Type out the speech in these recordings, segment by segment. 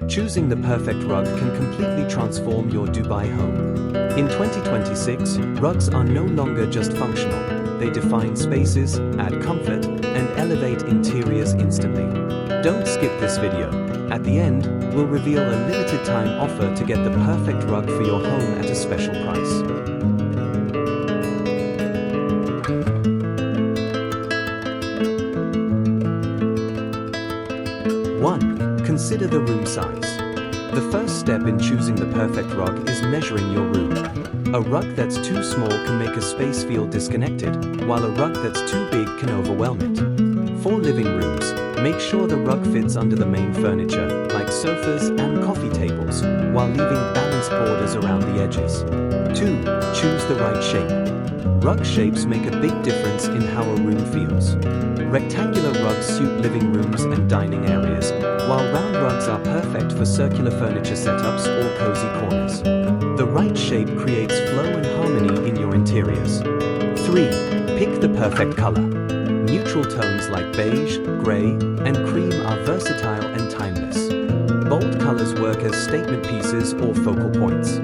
Choosing the perfect rug can completely transform your Dubai home. In 2026, rugs are no longer just functional. They define spaces, add comfort, and elevate interiors instantly. Don't skip this video. At the end, we'll reveal a limited time offer to get the perfect rug for your home at a special price. 1. Consider the room size. The first step in choosing the perfect rug is measuring your room. A rug that's too small can make a space feel disconnected, while a rug that's too big can overwhelm it. For living rooms, make sure the rug fits under the main furniture, like sofas and coffee tables, while leaving balanced borders around the edges. 2. Choose the right shape. Rug shapes make a big difference in how a room feels. Rectangular rugs suit living rooms and dining areas, while round rugs are perfect for circular furniture setups or cozy corners. The right shape creates flow and harmony in your interiors. 3. Pick the perfect color. Neutral tones like beige, gray, and cream are versatile and timeless. Bold colors work as statement pieces or focal points.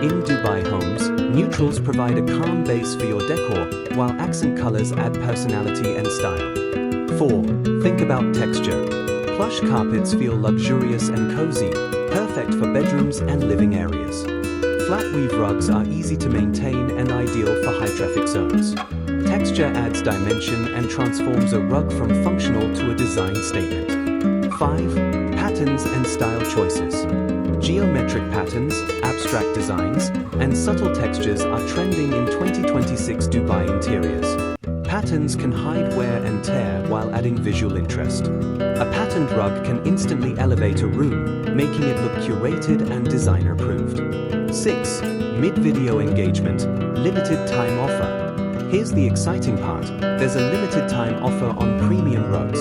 In Dubai homes, neutrals provide a calm base for your decor, while accent colors add personality and style. 4. Think about texture. Plush carpets feel luxurious and cozy, perfect for bedrooms and living areas. Flat weave rugs are easy to maintain and ideal for high-traffic zones. Texture adds dimension and transforms a rug from functional to a design statement. 5. Patterns and style choices. Geometric patterns, abstract designs, and subtle textures are trending in 2026 Dubai interiors. Patterns can hide wear and tear while adding visual interest. A patterned rug can instantly elevate a room, making it look curated and designer-approved. 6. Mid-video engagement, limited time offer. Here's the exciting part, there's a limited time offer on premium rugs.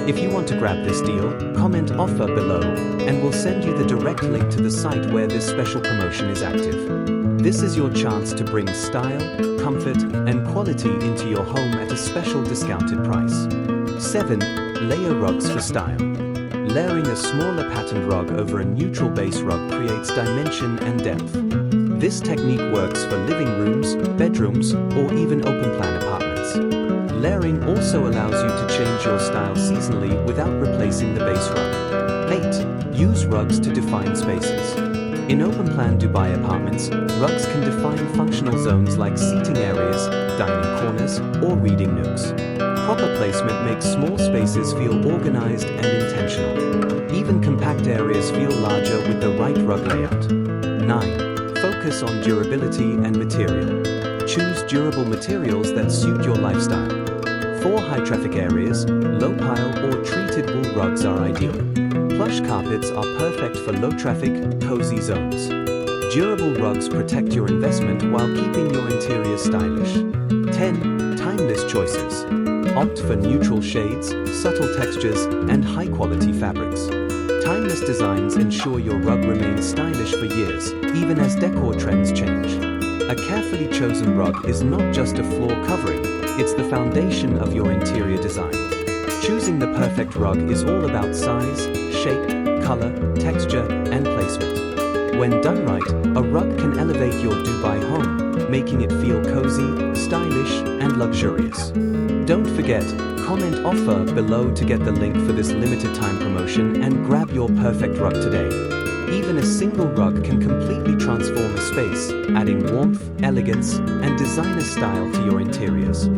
If you want to grab this deal, comment offer below, and we'll send you the direct link to the site where this special promotion is active. This is your chance to bring style, comfort, and quality into your home at a special discounted price. 7. Layer rugs for style. Layering a smaller patterned rug over a neutral base rug creates dimension and depth. This technique works for living rooms, bedrooms, or even open-plan apartments. Layering also allows you to change your style seasonally without replacing the base rug. 8. Use rugs to define spaces. In open-plan Dubai apartments, rugs can define functional zones like seating areas, dining corners, or reading nooks. Proper placement makes small spaces feel organized and intentional. Even compact areas feel larger with the right rug layout. 9. Focus on durability and material. Choose durable materials that suit your lifestyle. For high-traffic areas, low-pile or treated wool rugs are ideal. Plush carpets are perfect for low-traffic, cozy zones. Durable rugs protect your investment while keeping your interior stylish. 10. Timeless choices. Opt for neutral shades, subtle textures, and high-quality fabrics. Timeless designs ensure your rug remains stylish for years, even as decor trends change. A carefully chosen rug is not just a floor covering, it's the foundation of your interior design. Choosing the perfect rug is all about size, shape, color, texture, and placement. When done right, a rug can elevate your Dubai home, making it feel cozy, stylish, and luxurious. Don't forget, comment offer below to get the link for this limited time promotion and grab your perfect rug today. Even a single rug can completely transform a space, adding warmth, elegance, and designer style to your interiors.